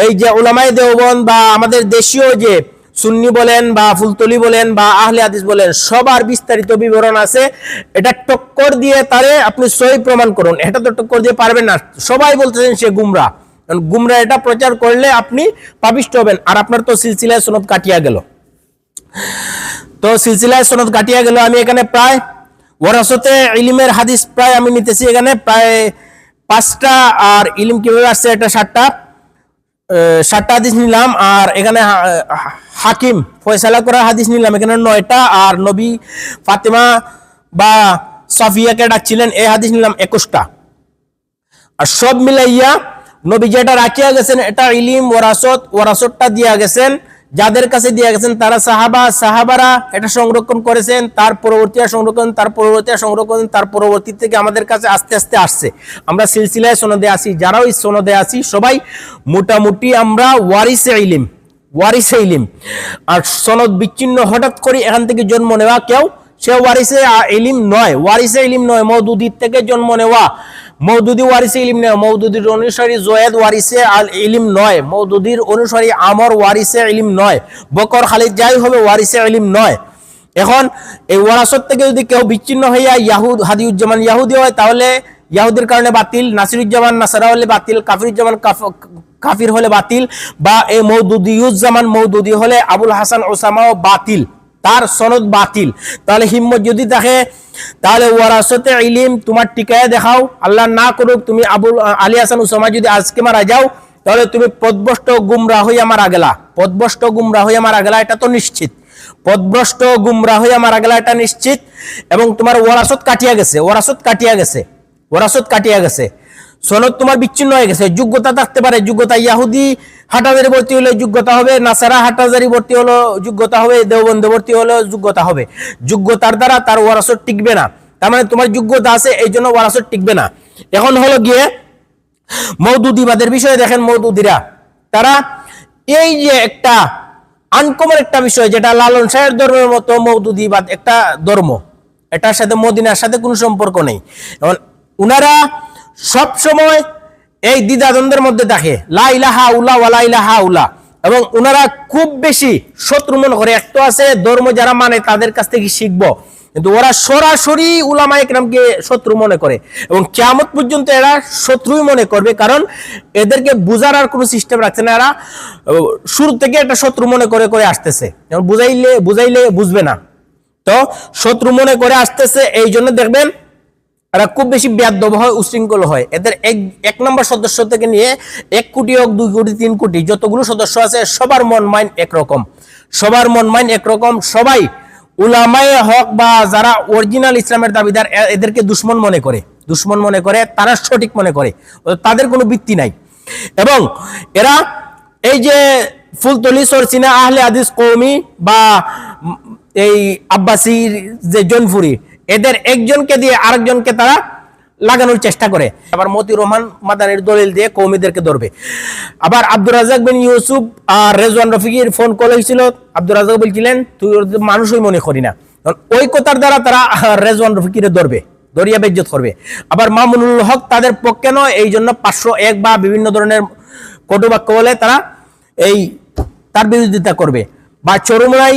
এই যে উলামায়ে দেওবন্দ বা আমাদের দেশীয় যে সুন্নি বলেন বা ফুলতলি বলেন বা আহলে হাদিস বলেন সবার বিস্তারিত বিবরণ আছে। এটা টক্কর দিয়ে তারে আপনি সহি প্রমাণ করুন, এটা তো টক্কর দিয়ে পারবেন না। সবাই বলতেছেন সে গুমরাহ, গুমরাহ এটা প্রচার করলে আপনি পাপিষ্ট হবেন। আর আপনার তো সিলসিলায় সনদ কাটিয়া গেল, তো সিলসিলায় সনদ কাটিয়া গেল। আমি এখানে প্রায় ওয়ারাসতে ইলমের হাদিস প্রায় আমি নিতেছি এখানে প্রায় 5টা, আর ইলম কিভাবে আসছে এটা 7টা হাদিস নিলাম। আর এখানে হাকিম ফয়সালা করার হাদিস নিলাম এখানে 9টা, আর নবী ফাতেমা বা সাফিয়াকে ডাকছিলেন এই হাদিস নিলাম 21টা। আর সব মিলাইয়া নবী যেটা রাখিয়া গেছেন এটা ইলিম ওয়ারাসতটা দিয়া গেছেন, যাদের কাছে দিয়া গেছেন তারা সাহাবারা এটা সংরক্ষণ করেছেন, তার পরবর্তী সংরক্ষণ, তার পরবর্তী সংরক্ষণ, তার পরবর্তী থেকে আমাদের কাছে আস্তে আস্তে আসছে। আমরা সিলসিলায় সনদে আসি, যারা ওই সনদে আসি সবাই মোটামুটি আমরা ওয়ারিসে ইলিম। আর সনদ বিচ্ছিন্ন হঠাৎ করে এখান থেকে জন্ম নেওয়া কেউ সে ওয়ারিসে ইলিম নয়, মওদুদির থেকে জন্ম নেওয়া, মওদুদি ওয়ারিসে ইলিম নয়, মওদুদির অনুসারী জয়েদ ওয়ারিসে আল ইলিম নয়, মওদুদির অনুসারী আমর ওয়ারিসে ইলিম নয়, বকর খালিদ যাই হবে ওয়ারিসে ইলিম নয়। এখন এই ওয়ারাসত থেকে যদি কেউ বিচ্ছিন্ন হইয়া হাদিউজ্জামান ইয়াহুদি হয় তাহলে ইয়াহুদির কারণে বাতিল, নাসিরুজ্জামান নাসারা হলে বাতিল, কাফিরুজ্জামান কাফির হলে বাতিল, বা এই মওদুদিউজ্জামান মওদুদি হলে আবুল হাসান ওসামাও বাতিল, তার সনদ বাতিল। তাহলে হিম্মত যদি থাকে তাহলে ওয়ারাসতে ইলিম তোমার টিকায় দেখাও। আল্লাহ না করুক তুমি আলী হাসান উসামা যদি আজকে মারা যাও তাহলে তুমি পথভ্রষ্ট গুমরাহ হইয়া মারা গেলা, এটা তো নিশ্চিত, পথভ্রষ্ট গুমরাহ হইয়া মারা গেলা এটা নিশ্চিত। এবং তোমার ওয়ারাসত কাটিয়া গেছে, সনদ তোমার বিচ্ছিন্ন হয়ে গেছে। যোগ্যতা থাকতে পারে, যোগ্যতা ইয়াহুদি হাটাজারি ভর্তি হলে যোগ্যতা হবে, নাসারা হাটাজারি ভর্তি হলো যোগ্যতা হবে, দেওবন্দ ভর্তি হলে যোগ্যতা হবে, যোগ্যতার দ্বারা তার ওয়ারাসত টিকবে না। তার মানে তোমার যোগ্যতা আছে এই জন্য ওয়ারাসত টিকবে না। এখন হলো গিয়ে মওদুদিবাদের বিষয়ে দেখেন, মওদুদিরা তারা এই যে একটা আনকমন একটা বিষয় যেটা লালন শাহের ধর্মের মতো মওদুদিবাদ একটা ধর্ম, এটার সাথে মদিনার সাথে কোনো সম্পর্ক নেই। এখন উনারা সব সময় এই দ্বিধাদ্বন্দ্বের মধ্যে থাকে, লা ইলাহা উল্লাহ ওয়া লা ইলাহা উল্লাহ, এবং উনারা খুব বেশি শত্রু মনে করে। একটা আছে ধর্ম যারা মানে তাদের কাছ থেকে শিখবো, কিন্তু ওরা সরাসরি উলামায়ে কেরামকে শত্রু মনে করে এবং কিয়ামত পর্যন্ত এরা শত্রুই মনে করবে, কারণ এদেরকে বুঝার আর কোনো সিস্টেম রাখছে না। এরা শুরু থেকে একটা শত্রু মনে করে আসতেছে, বুঝাইলে বুঝবে না, তো শত্রু মনে করে আসতেছে। এই জন্য দেখবেন এরা খুব বেশি বেয়াদব হয়, উশৃঙ্খল হয়। এদের এক নম্বর সদস্য থেকে নিয়ে 1 কোটি হোক 2 কোটি 3 কোটি যতগুলো সদস্য আছে সবার মন মাইন্ড একরকম, সবাই উলামায়ে হক বা যারা অরিজিনাল ইসলামের দাবিদার এদেরকে দুশ্মন মনে করে, তারা সঠিক মনে করে, তাদের কোনো ভিত্তি নাই। এবং এরা এই যে ফুলতলি সরসিনা আহলে হাদিস কওমি বা এই আব্বাসির যে জনপুরি, এদের একজনকে দিয়ে আরেকজনকে তারা লাগানোর চেষ্টা করে। আবার মতিউর রহমান মাদানির দলিল দিয়ে কওমিদেরকে ধরবে। আবার আব্দুর রাজ্জাক বিন ইউসুফ আর রেজওয়ান রফিকির ফোন কল হয়েছিল, আব্দুর রাজ্জাক বলছিলেন তুই মানুষই মনে করি না, ওই কথার দ্বারা তারা রেজওয়ান রফিকিরে ধরিয়া বেজ্জত করবে। আবার মামুনুল হক তাদের পক্ষে নয়, এই জন্য 501 বা বিভিন্ন ধরনের কটুবাক্য বলে তারা এই তার বিরোধিতা করবে। বা চরমরাই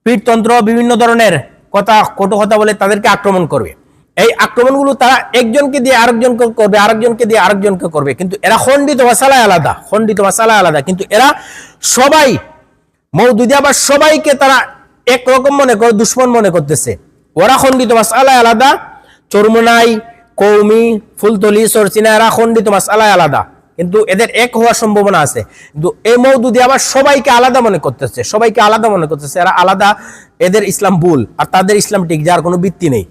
পীরতন্ত্র বিভিন্ন ধরনের কটু কথা বলে তাদেরকে আক্রমণ করবে। এই আক্রমণগুলো তারা একজনকে দিয়ে আরেকজনকে করবে, কিন্তু এরা খণ্ডিত মাসালায় আলাদা, কিন্তু এরা সবাই মওদুদি আবার সবাইকে তারা একরকম মনে করে দুশ্মন মনে করতেছে। ওরা খণ্ডিত মাসালায় আলাদা, চরমনাই কওমি ফুলতলি সরসিনা এরা খণ্ডিত মাসালায় আলাদা, কিন্তু এদের এক হওয়ার সম্ভাবনা আছে। কিন্তু এই মওদুদি আবার সবাইকে আলাদা মনে করতেছে, এরা আলাদা, এদের ইসলাম ভুল আর তাদের ইসলাম ঠিক, যার কোনো ভিত্তি নেই।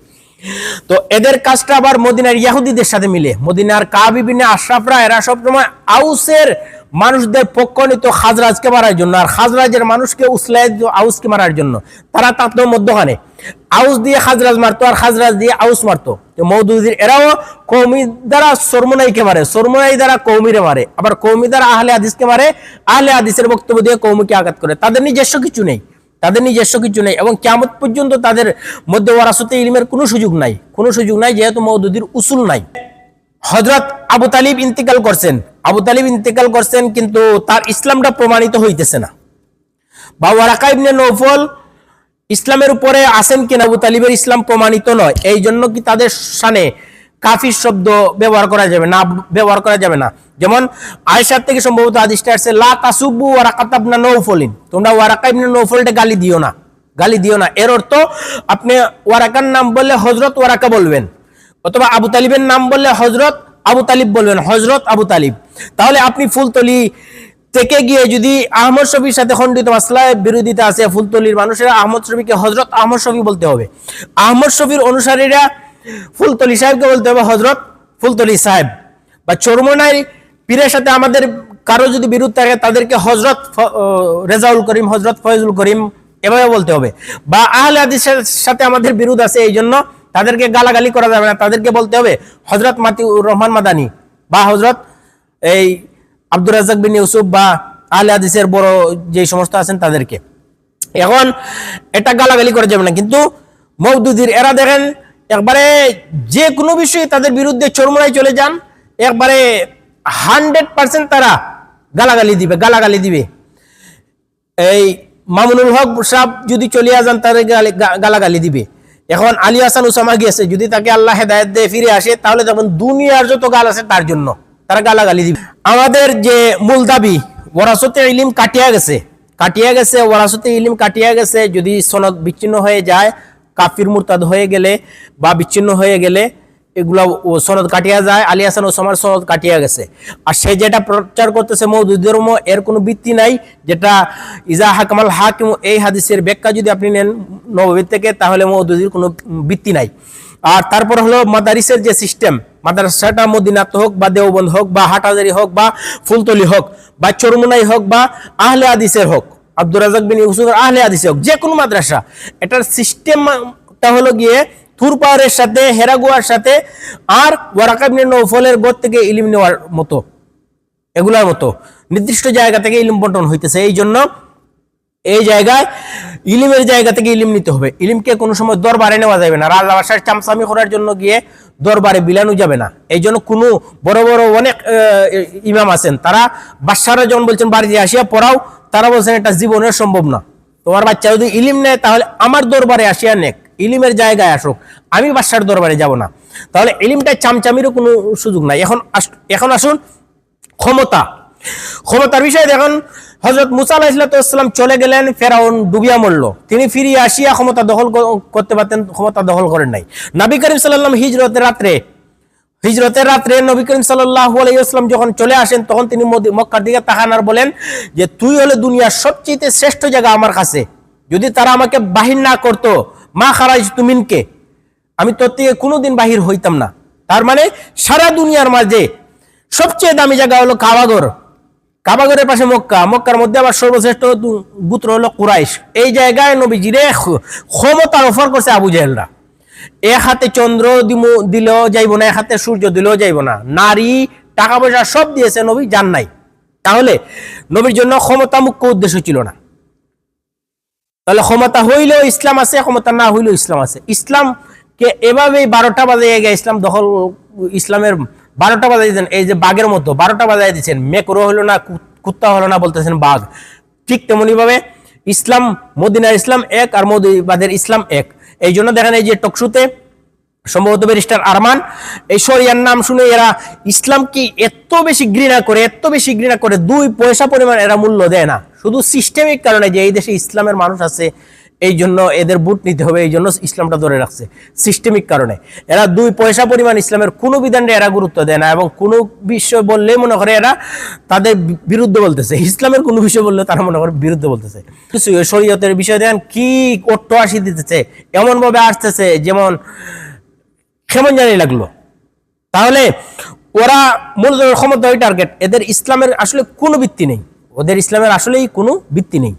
তো এদের কাজটা আবার মদিনার ইয়াহুদিদের সাথে মিলে। মদিনার কাব ইবনে আশরাফরা এরা সবসময় আউসের মানুষদের পক্ষ নিত খাজরাজকে মারার জন্য, আর খাজরাজের মানুষকে আউসকে মারার জন্য। তারা তাতো মধ্যখানে আউস দিয়ে খাজরাজ মারতো আর খাজরাজ দিয়ে আউস মারতো। মওদুদির এরাও কওমি দ্বারা সরমনাইকে মারে, সরমনাই দ্বারা কওমিরে মারে, আবার কওমি দ্বারা আহলে হাদিসকে মারে, আহলে হাদিসের বক্তব্য দিয়ে কওমিকে আঘাত করে। তাদের নিজস্ব কিছু নেই, তাদের নিজস্ব কিছু নেই এবং কিয়ামত পর্যন্ত তাদের মধ্যে ওয়ারাসতে ইলমের কোনো সুযোগ নাই, যেহেতু মওদুদির উসুল নাই। হযরত আবু তালিব ইন্তেকাল করছেন কিন্তু তার ইসলামটা প্রমাণিত হইতেছে না। বা ওয়ারাকা ইবনে নওফল ইসলামের উপরে আছেন কিনা, আবু তালিবের ইসলাম প্রমাণিত নয়, এই জন্য কি তাদের শানে কাফির শব্দ ব্যবহার করা যাবে না। যেমন আয়েশার থেকে সম্ভবত হাদিসটা আসছে, লা তাসুব্বু ওয়ারাকা ইবনে নওফলিন, তোমরা ওয়ারাকা ইবনে নওফলকে গালি দিও না। এর অর্থ আপনি ওয়ারাকার নাম বললে হযরত ওয়ারাকা বলবেন, অথবা আবু তালিবের নাম বললে হযরত আবু তালিব বলবেন, হযরত আবু তালিব। তাহলে আপনি ফুলতলি থেকে গিয়ে যদি আহমদ শফির সাথে খণ্ডিত মাসলায় বিরোধিতা আছে, ফুলতলির মানুষেরা আহমদ শফিকে হযরত আহমদ শফি বলতে হবে, আহমদ শফির অনুসারীরা ফুলতলি সাহেবকে বলতে হবে হযরত ফুলতলি সাহেব। বা চরমনাই পীরের সাথে আমাদের কারো যদি বিরোধ থাকে তাদেরকে হযরত রেজাউল করিম, হযরত ফয়জুল করিম এভাবে বলতে হবে। বা আহলে হাদিসের সাথে আমাদের বিরোধ আছে, এই জন্য তাদেরকে গালাগালি করা যাবে না, তাদেরকে বলতে হবে হযরত মাতিউর রহমান মাদানী বা হযরত এই আব্দুর রাজ্জাক বিন ইউসুফ বা আহলে হাদিসের বড় যে সমস্ত আছেন তাদেরকে। এখন এটা গালাগালি করা যাবে না। কিন্তু মওদুদির এরা দেখেন একবারে যে কোনো বিষয়ে তাদের বিরুদ্ধে চরমরায় চলে যান, একবারে 100% তারা গালাগালি দিবে। এই মামুনুল হক সাহেব যদি চলিয়া যান তাদের গালাগালি দিবে। এখন আলী হাসান উসামা গিয়েছে, যদি তাকে আল্লাহ হেদায়েত দিয়ে ফিরে আসে তাহলে তখন দুনিয়ার যত গাল আছে তার জন্য তারা গালাগালি দিবে। আমাদের যে মূল দাবি ওয়ারাসতে ইলম কাটিয়া গেছে, যদি সনদ বিচ্ছিন্ন হয়ে যায়, কাফির মুরতাদ হয়ে গেলে বা বিচ্ছিন্ন হয়ে গেলে এগুলা সনদ কাটিয়া যায়, আলী হাসান ওসামার সনদ কাটিয়া গেছে। আর সে যেটা প্রচার করতেছে মওদুদি ধর্ম, এর কোনো ভিত্তি নাই। যেটা ইজা হাকামাল হাকিম, এই হাদিসের ব্যাখ্যা যদি আপনি নেন নববী থেকে, তাহলে মওদুদির কোনো ভিত্তি নাই। আর তারপর হলো মাদারিসের যে সিস্টেম, মাদ্রাসাটা মদিনাত হোক বা দেওবন্দ হোক বা হাটহাজারী হোক বা ফুলতলি হোক বা চরমুনাই হোক বা আহলে হাদিসের হোক, আব্দুর রাজ্জাক বিন ইউসুফের আহলে হাদিস হোক, যে কোনো মাদ্রাসা, এটার সিস্টেমটা হলো গিয়ে তুর পাহাড়ের সাথে, হেরাগুয়ার সাথে আর ওয়ারাকা ইবনে নওফলের গোত্র থেকে ইলম নেওয়ার মতো, এগুলার মতো নির্দিষ্ট জায়গা থেকে ইলম বন্টন হইতেছে। এই জন্য এই জায়গায় ইলিমের জায়গা থেকে ইলিম নিতে হবে। ইলিমকে কোনো সময় দরবারে নেওয়া যাবে না, রাজাবাসার চামচামি করার জন্য গিয়ে দরবারে বিলানো যাবে না। এই জন্য কোনো বড় বড় অনেক ইমাম আছেন, তারা বাদশাহরা যখন বলছেন বাড়িতে আসিয়া পড়াও, তারা বলছেন এটা জীবনের সম্ভব না। তোমার বাচ্চা যদি ইলিম নেয় তাহলে আমার দরবারে আসিয়া নেক, ইলিমের জায়গায় আসুক, আমি বাদশার দরবারে যাব না। তাহলে ইলিমটা চামচামিরও কোনো সুযোগ নাই। এখন আসুন ক্ষমতার বিষয়ে দেখুন। হযরত মুসা আলাইহিস সালাম চলে গেলেন, ফেরাউন ডুবিয়া মরল, তিনি ফিরিয়ে আসিয়া ক্ষমতা দখল করতে পারতেন, ক্ষমতা দখল করেন নাই। নবী করিম সাল্লাল্লাহু হিজরতের রাত্রে নবী করিম সাল্লাল্লাহু আলাইহি ওয়াসাল্লাম যখন চলে আসেন, তখন তিনি মক্কার দিকে তাকানার বলেন যে তুই হলে দুনিয়ার সবচেয়ে শ্রেষ্ঠ জায়গা আমার কাছে, যদি তারা আমাকে বাহির না করতো, মা খারাজতু মিনকে, আমি তোর থেকে কোনোদিন বাহির হইতাম না। তার মানে সারা দুনিয়ার মাঝে সবচেয়ে দামি জায়গা হলো কাবাগরের পাশে মক্কার মধ্যে আবার সর্বশ্রেষ্ঠ গোত্র হলো কুরাইশ। এই জায়গায় নবীজিরে ক্ষমতার অফার করছে আবু জেহেলরা। এক হাতে চন্দ্র দিলেও যাইব না, এক হাতে সূর্য দিলেও যাইব না, নারী টাকা পয়সা সব দিয়েছে, নবী যান নাই। তাহলে নবীর জন্য ক্ষমতা মুখ্য উদ্দেশ্য ছিল না। তাহলে ক্ষমতা হইলেও ইসলাম আছে, ক্ষমতা না হইলেও ইসলাম আছে। ইসলামকে এভাবেই 12টা বাজাইয়া গিয়ে ইসলামের 12টা বাজাই দিচ্ছেন, এই যে বাঘের মতো 12টা বাজাই দিচ্ছেন, মেকরো হলো না, কুত্তা হলো না, বলতেছেন বাঘ। ঠিক তেমনি ভাবে ইসলাম, মদিনার ইসলাম এক আর মৌদুদিবাদের ইসলাম এক। এই জন্য দেখেন এই যে টকশুতে সম্ভবত ব্যারিস্টার আরমান, এই শরিয়ার নাম শুনে এরা ইসলামকে এত বেশি ঘৃণা করে 2 পয়সা পরিমাণ এরা মূল্য দেয় না, শুধু সিস্টেমিক কারণে যে এই দেশে ইসলামের মানুষ আছে, এই জন্য এদের ভোট নিতে হবে, এই জন্য ইসলামটা ধরে রাখছে। সিস্টেমিক কারণে এরা 2 পয়সা পরিমাণ ইসলামের কোনো বিধানে এরা গুরুত্ব দেয় না, এবং কোনো বিষয় বললেই মনে করে এরা তাদের বিরুদ্ধে বলতেছে, ইসলামের কোনো বিষয় বললে তারা মনে করে বিরুদ্ধে বলতেছে। শরীয়তের বিষয় দেখেন কি অট্টহাসি দিতেছে, এমন ভাবে আসতেছে যেমন কেমন জানি লাগলো। তাহলে ওরা মূলত ক্ষমতা টার্গেট, এদের ইসলামের আসলে কোনো ভিত্তি নেই, ওদের ইসলামের আসলেই কোনো ভিত্তি নেই।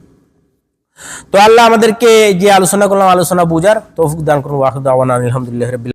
তো আল্লাহ আমাদেরকে যে আলোচনা করলাম, আলোচনা বুঝার তৌফিক দান করুন। ওয়া আখিরু দাওয়ানা আলহামদুলিল্লাহি রাব্বিল